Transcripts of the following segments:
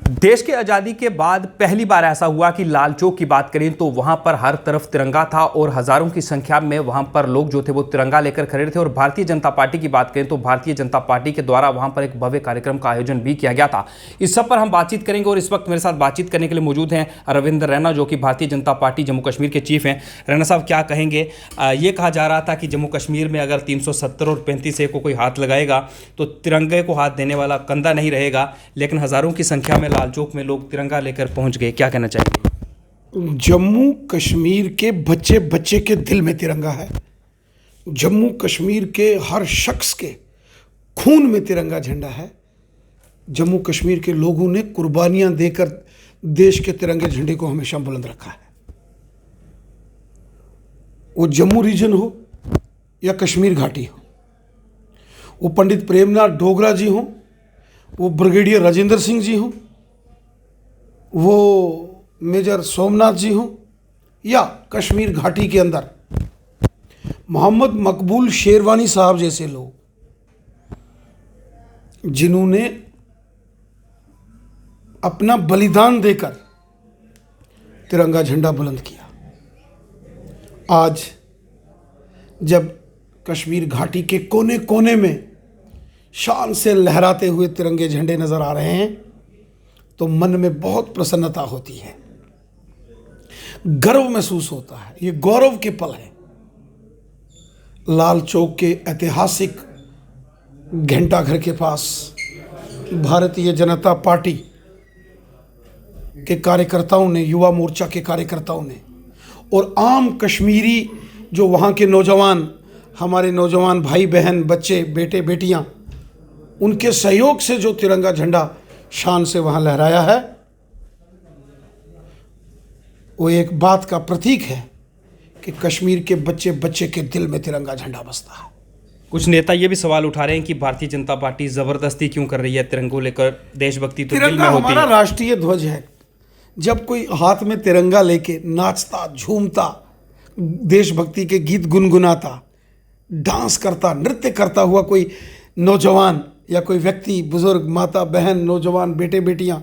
देश की आज़ादी के बाद पहली बार ऐसा हुआ कि लाल चौक की बात करें तो वहां पर हर तरफ तिरंगा था और हजारों की संख्या में वहां पर लोग जो थे वो तिरंगा लेकर खड़े थे। और भारतीय जनता पार्टी की बात करें तो भारतीय जनता पार्टी के द्वारा वहां पर एक भव्य कार्यक्रम का आयोजन भी किया गया था। इस सब पर हम बातचीत करेंगे और इस वक्त मेरे साथ बातचीत करने के लिए मौजूद हैं रविंद्र रैना, जो कि भारतीय जनता पार्टी जम्मू कश्मीर के चीफ हैं। रैना साहब, क्या कहेंगे? ये कहा जा रहा था कि जम्मू कश्मीर में अगर 370 और 35A को कोई हाथ लगाएगा तो तिरंगे को हाथ देने वाला कंधा नहीं रहेगा, लेकिन हजारों की संख्या में लाल चौक में लोग तिरंगा लेकर पहुंच गए। क्या कहना चाहिए? जम्मू कश्मीर के बच्चे बच्चे के दिल में तिरंगा है। जम्मू कश्मीर के हर शख्स के खून में तिरंगा झंडा है। जम्मू कश्मीर के लोगों ने कुर्बानियां देकर देश के तिरंगे झंडे को हमेशा बुलंद रखा है। वो जम्मू रीजन हो या कश्मीर घाटी हो, वो पंडित प्रेमनाथ डोगरा जी हो, वो ब्रिगेडियर राजेंद्र सिंह जी हो, वो मेजर सोमनाथ जी हों, या कश्मीर घाटी के अंदर मोहम्मद मकबूल शेरवानी साहब जैसे लोग, जिन्होंने अपना बलिदान देकर तिरंगा झंडा बुलंद किया। आज जब कश्मीर घाटी के कोने कोने में शान से लहराते हुए तिरंगे झंडे नजर आ रहे हैं तो मन में बहुत प्रसन्नता होती है, गर्व महसूस होता है। ये गौरव के पल है। लाल चौक के ऐतिहासिक घंटाघर के पास भारतीय जनता पार्टी के कार्यकर्ताओं ने, युवा मोर्चा के कार्यकर्ताओं ने और आम कश्मीरी जो वहाँ के नौजवान, हमारे नौजवान भाई बहन, बच्चे, बेटे बेटियाँ, उनके सहयोग से जो तिरंगा झंडा शान से वहां लहराया है, वो एक बात का प्रतीक है कि कश्मीर के बच्चे बच्चे के दिल में तिरंगा झंडा बसता है। कुछ नेता ये भी सवाल उठा रहे हैं कि भारतीय जनता पार्टी जबरदस्ती क्यों कर रही है तिरंगों लेकर? देशभक्ति तो दिल में तिरंगा होती हमारा है। राष्ट्रीय ध्वज है। जब कोई हाथ में तिरंगा लेके नाचता, झूमता, देशभक्ति के गीत गुनगुनाता, डांस करता, नृत्य करता हुआ कोई नौजवान या कोई व्यक्ति, बुजुर्ग, माता बहन, नौजवान, बेटे बेटियां,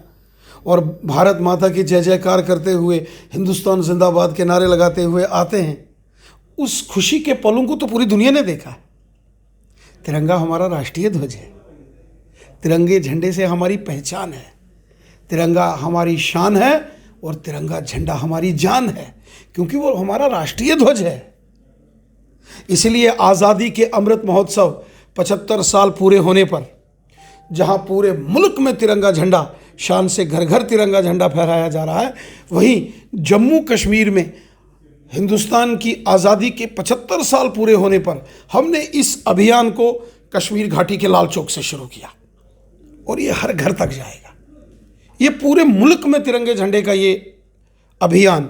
और भारत माता की जय जयकार करते हुए, हिंदुस्तान जिंदाबाद के नारे लगाते हुए आते हैं, उस खुशी के पलों को तो पूरी दुनिया ने देखा है। तिरंगा हमारा राष्ट्रीय ध्वज है। तिरंगे झंडे से हमारी पहचान है, तिरंगा हमारी शान है और तिरंगा झंडा हमारी जान है, क्योंकि वो हमारा राष्ट्रीय ध्वज है। इसलिए आज़ादी के अमृत महोत्सव 75 साल पूरे होने पर, जहां पूरे मुल्क में तिरंगा झंडा शान से घर घर तिरंगा झंडा फहराया जा रहा है, वहीं जम्मू कश्मीर में हिंदुस्तान की आज़ादी के 75 साल पूरे होने पर हमने इस अभियान को कश्मीर घाटी के लाल चौक से शुरू किया और ये हर घर तक जाएगा। ये पूरे मुल्क में तिरंगे झंडे का ये अभियान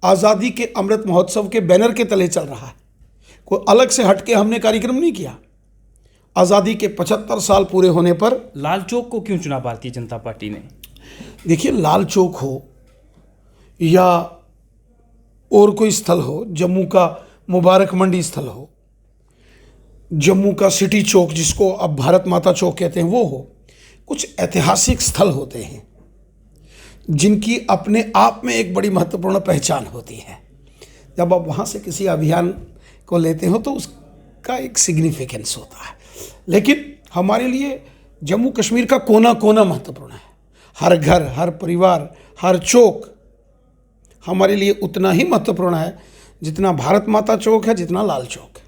आज़ादी के अमृत महोत्सव के बैनर के तले चल रहा है। कोई अलग से हटके हमने कार्यक्रम नहीं किया। आज़ादी के 75 साल पूरे होने पर लाल चौक को क्यों चुना भारतीय जनता पार्टी ने? देखिए, लाल चौक हो या और कोई स्थल हो, जम्मू का मुबारक मंडी स्थल हो, जम्मू का सिटी चौक जिसको अब भारत माता चौक कहते हैं वो हो, कुछ ऐतिहासिक स्थल होते हैं जिनकी अपने आप में एक बड़ी महत्वपूर्ण पहचान होती है। जब आप वहाँ से किसी अभियान को लेते हो तो उसका एक सिग्निफिकेंस होता है। लेकिन हमारे लिए जम्मू कश्मीर का कोना कोना महत्वपूर्ण है। हर घर, हर परिवार, हर चौक हमारे लिए उतना ही महत्वपूर्ण है जितना भारत माता चौक है, जितना लाल चौक है।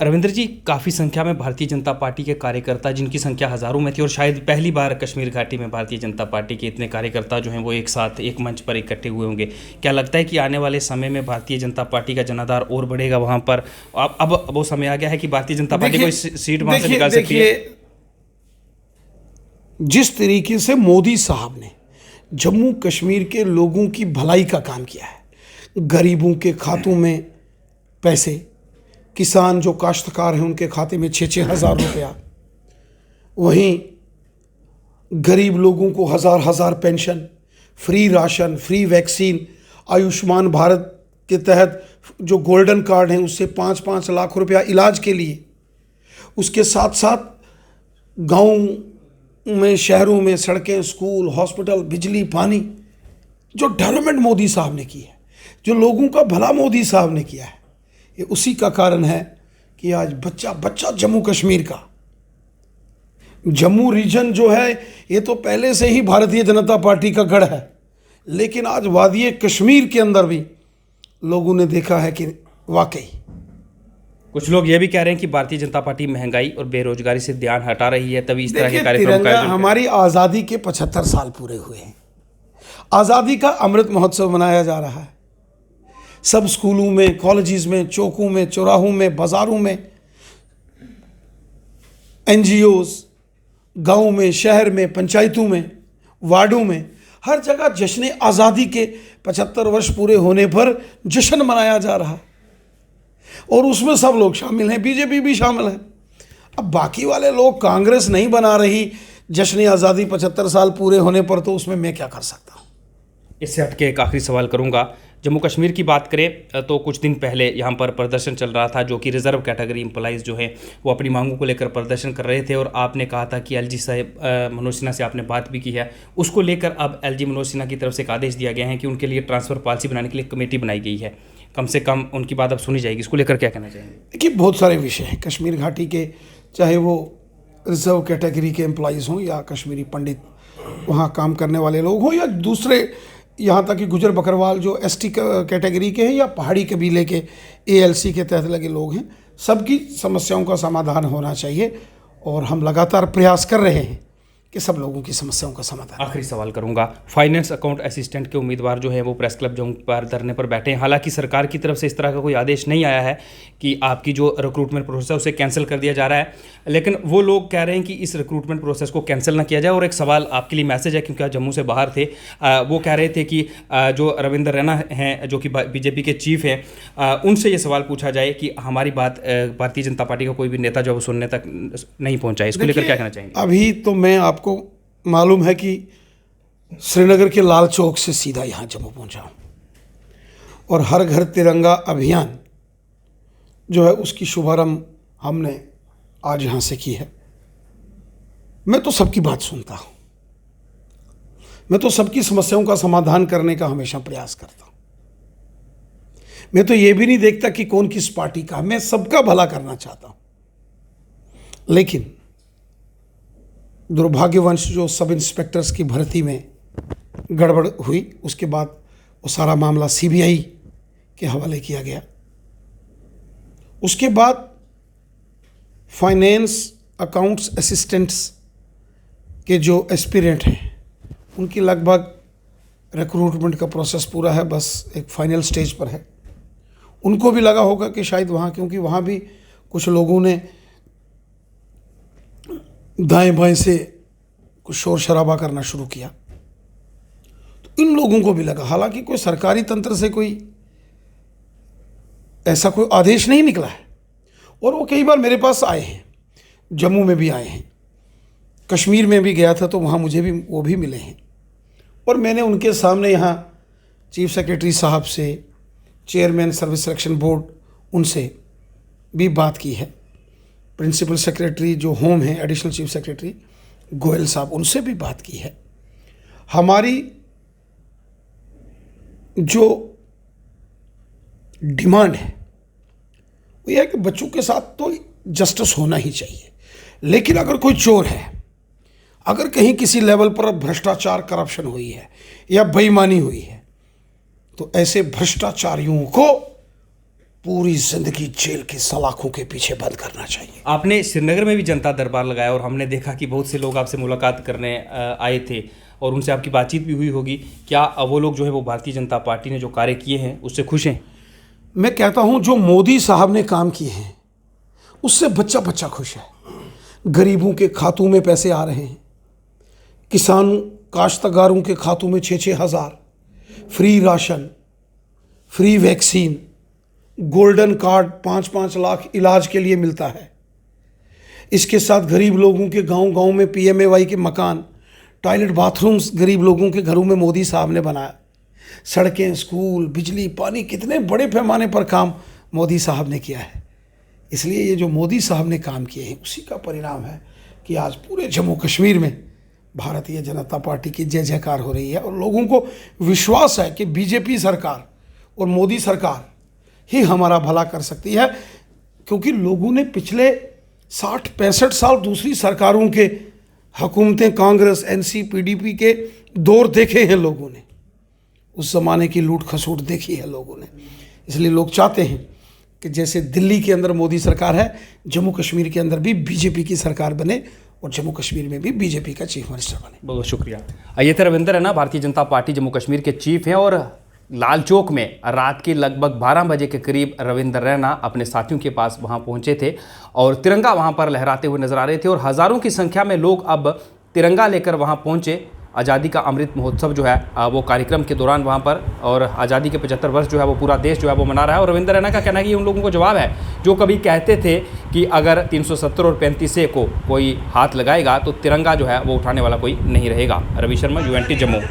रविंद्र जी, काफ़ी संख्या में भारतीय जनता पार्टी के कार्यकर्ता, जिनकी संख्या हज़ारों में थी, और शायद पहली बार कश्मीर घाटी में भारतीय जनता पार्टी के इतने कार्यकर्ता जो हैं वो एक साथ एक मंच पर इकट्ठे हुए होंगे। क्या लगता है कि आने वाले समय में भारतीय जनता पार्टी का जनाधार और बढ़ेगा वहाँ पर? अब वो समय आ गया है कि भारतीय जनता पार्टी कोई सीट वहाँ से निकाल सकती है? जिस तरीके से मोदी साहब ने जम्मू कश्मीर के लोगों की भलाई का काम किया है, गरीबों के खातों में पैसे, किसान जो काश्तकार हैं उनके खाते में 6-6 हज़ार रुपया, वहीं गरीब लोगों को हज़ार pension, free ration, free vaccine, Ayushman Bharat के तहत जो गोल्डन कार्ड हैं उससे 5-5 लाख रुपया इलाज के लिए, उसके साथ साथ गाँव में, शहरों में सड़कें, स्कूल, हॉस्पिटल, बिजली, पानी, जो डेवलपमेंट मोदी साहब ने की है, जो लोगों का भला मोदी साहब ने किया है, ये उसी का कारण है कि आज बच्चा बच्चा जम्मू कश्मीर का, जम्मू रीजन जो है ये तो पहले से ही भारतीय जनता पार्टी का गढ़ है, लेकिन आज वादी कश्मीर के अंदर भी लोगों ने देखा है कि वाकई। कुछ लोग ये भी कह रहे हैं कि भारतीय जनता पार्टी महंगाई और बेरोजगारी से ध्यान हटा रही है, तभी इस तरह के देखिए, कार्यक्रम का तिरंगा, आयोजन हमारी आज़ादी के 75 साल पूरे हुए हैं, आज़ादी का अमृत महोत्सव मनाया जा रहा है। सब स्कूलों में, कॉलेजेस में, चौकों में, चौराहों में, बाजारों में, एनजीओज, गाँव में, शहर में, पंचायतों में, वार्डों में, हर जगह जश्न आज़ादी के 75 वर्ष पूरे होने पर जश्न मनाया जा रहा है और उसमें सब लोग शामिल हैं, बीजेपी भी शामिल है। अब बाकी वाले लोग, कांग्रेस नहीं बना रही जश्न आज़ादी 75 साल पूरे होने पर, तो उसमें मैं क्या कर सकता हूँ। इससे हटके एक आखिरी सवाल करूंगा। जम्मू कश्मीर की बात करें तो कुछ दिन पहले यहाँ पर प्रदर्शन चल रहा था, जो कि रिजर्व कैटेगरी एम्प्लॉइज़ जो है वो अपनी मांगों को लेकर प्रदर्शन कर रहे थे, और आपने कहा था कि एलजी साहब मनोज सिन्हा से आपने बात भी की है। उसको लेकर अब एलजी मनोज सिन्हा की तरफ से एक आदेश दिया गया है कि उनके लिए ट्रांसफ़र पॉलिसी बनाने के लिए कमेटी बनाई गई है, कम से कम उनकी बात अब सुनी जाएगी। इसको लेकर क्या कहना चाहेंगे? देखिए, बहुत सारे विषय हैं कश्मीर घाटी के, चाहे वो रिजर्व कैटेगरी के एम्प्लॉइज़ हों या कश्मीरी पंडित वहाँ काम करने वाले लोग हों, या दूसरे, यहाँ तक कि गुजर बकरवाल जो एसटी कैटेगरी के हैं, या पहाड़ी कबीले के एएलसी के तहत लगे लोग हैं, सबकी समस्याओं का समाधान होना चाहिए और हम लगातार प्रयास कर रहे हैं कि सब लोगों की समस्याओं का समाधान। आखिरी सवाल करूंगा। फाइनेंस अकाउंट असिस्टेंट के उम्मीदवार जो है वो प्रेस क्लब जम्मू पर धरने पर बैठे हैं। हालांकि सरकार की तरफ से इस तरह का कोई आदेश नहीं आया है कि आपकी जो रिक्रूटमेंट प्रोसेस है उसे कैंसिल कर दिया जा रहा है, लेकिन वो लोग कह रहे हैं कि इस रिक्रूटमेंट प्रोसेस को कैंसिल ना किया जाए। और एक सवाल आपके लिए मैसेज है, क्योंकि आप जम्मू से बाहर थे, वो कह रहे थे कि जो रविंदर रैना हैं, जो कि बीजेपी के चीफ हैं, उनसे ये सवाल पूछा जाए कि हमारी बात भारतीय जनता पार्टी का कोई भी नेता जो सुनने तक नहीं पहुँचा है। इसको लेकर क्या कहना चाहेंगे? अभी तो मैं, आपको मालूम है कि श्रीनगर के लाल चौक से सीधा यहाँ जम्मू पहुँचा हूँ, और हर घर तिरंगा अभियान जो है उसकी शुभारंभ हमने आज यहाँ से की है। मैं तो सबकी बात सुनता हूँ, मैं तो सबकी समस्याओं का समाधान करने का हमेशा प्रयास करता हूँ। मैं तो ये भी नहीं देखता कि कौन किस पार्टी का, मैं सबका भला करना चाहता हूँ। लेकिन दुर्भाग्यवश जो सब इंस्पेक्टर्स की भर्ती में गड़बड़ हुई, उसके बाद वो सारा मामला सीबीआई के हवाले किया गया। उसके बाद फाइनेंस अकाउंट्स असिस्टेंट्स के जो एस्पिरेंट हैं, उनकी लगभग रिक्रूटमेंट का प्रोसेस पूरा है, बस एक फाइनल स्टेज पर है। उनको भी लगा होगा कि शायद वहाँ, क्योंकि वहाँ भी कुछ लोगों ने दाएं बाएं से कुछ शोर शराबा करना शुरू किया, तो इन लोगों को भी लगा, हालांकि कोई सरकारी तंत्र से कोई ऐसा कोई आदेश नहीं निकला है, और वो कई बार मेरे पास आए हैं, जम्मू में भी आए हैं, कश्मीर में भी गया था तो वहाँ मुझे भी वो भी मिले हैं, और मैंने उनके सामने यहाँ चीफ सेक्रेटरी साहब से, चेयरमैन सर्विस सिलेक्शन बोर्ड, उनसे भी बात की है। प्रिंसिपल सेक्रेटरी जो होम है, एडिशनल चीफ सेक्रेटरी गोयल साहब, उनसे भी बात की है। हमारी जो डिमांड है वो यह है कि बच्चों के साथ तो जस्टिस होना ही चाहिए, लेकिन अगर कोई चोर है, अगर कहीं किसी लेवल पर भ्रष्टाचार, करप्शन हुई है या बेईमानी हुई है, तो ऐसे भ्रष्टाचारियों को पूरी जिंदगी जेल की सलाखों के पीछे बंद करना चाहिए। आपने श्रीनगर में भी जनता दरबार लगाया और हमने देखा कि बहुत से लोग आपसे मुलाकात करने आए थे और उनसे आपकी बातचीत भी हुई होगी। क्या वो लोग जो है वो भारतीय जनता पार्टी ने जो कार्य किए हैं उससे खुश हैं? मैं कहता हूं जो मोदी साहब ने काम किए हैं उससे बच्चा बच्चा खुश है। गरीबों के खातों में पैसे आ रहे हैं, किसान काश्तकारों के खातों में 6-6 हज़ार, free ration, free vaccine, golden card 5-5 lakh इलाज के लिए मिलता है। इसके साथ गरीब लोगों के गांव-गांव में PMAY के मकान, टॉयलेट, बाथरूम्स गरीब लोगों के घरों में मोदी साहब ने बनाया। सड़कें, स्कूल, बिजली, पानी, कितने बड़े पैमाने पर काम मोदी साहब ने किया है। इसलिए ये जो मोदी साहब ने काम किए हैं उसी का परिणाम है कि आज पूरे जम्मू कश्मीर में भारतीय जनता पार्टी की जय जयकार हो रही है और लोगों को विश्वास है कि बीजेपी सरकार और मोदी सरकार ही हमारा भला कर सकती है, क्योंकि लोगों ने पिछले 60-65 साल दूसरी सरकारों के हुकूमतें, कांग्रेस, एनसी, पीडीपी के दौर देखे हैं लोगों ने, उस ज़माने की लूट खसूट देखी है लोगों ने। इसलिए लोग चाहते हैं कि जैसे दिल्ली के अंदर मोदी सरकार है, जम्मू कश्मीर के अंदर भी बीजेपी की सरकार बने और जम्मू कश्मीर में भी बीजेपी का चीफ मिनिस्टर बने। बहुत शुक्रिया। ये थे रविंदर रैना, भारतीय जनता पार्टी जम्मू कश्मीर के चीफ हैं, और लाल चौक में रात के लगभग 12 बजे के करीब रविंदर रैना अपने साथियों के पास वहां पहुंचे थे और तिरंगा वहां पर लहराते हुए नजर आ रहे थे और हज़ारों की संख्या में लोग अब तिरंगा लेकर वहां पहुंचे। आज़ादी का अमृत महोत्सव जो है वो कार्यक्रम के दौरान वहाँ पर, और आज़ादी के 75 वर्ष जो है वो पूरा देश जो है वो मना रहा है। और रविंदर रैना का कहना है कि उन लोगों को जवाब है जो कभी कहते थे कि अगर 370 और 35 को कोई हाथ लगाएगा तो तिरंगा जो है वो उठाने वाला कोई नहीं रहेगा। रवि शर्मा, UNT जम्मू।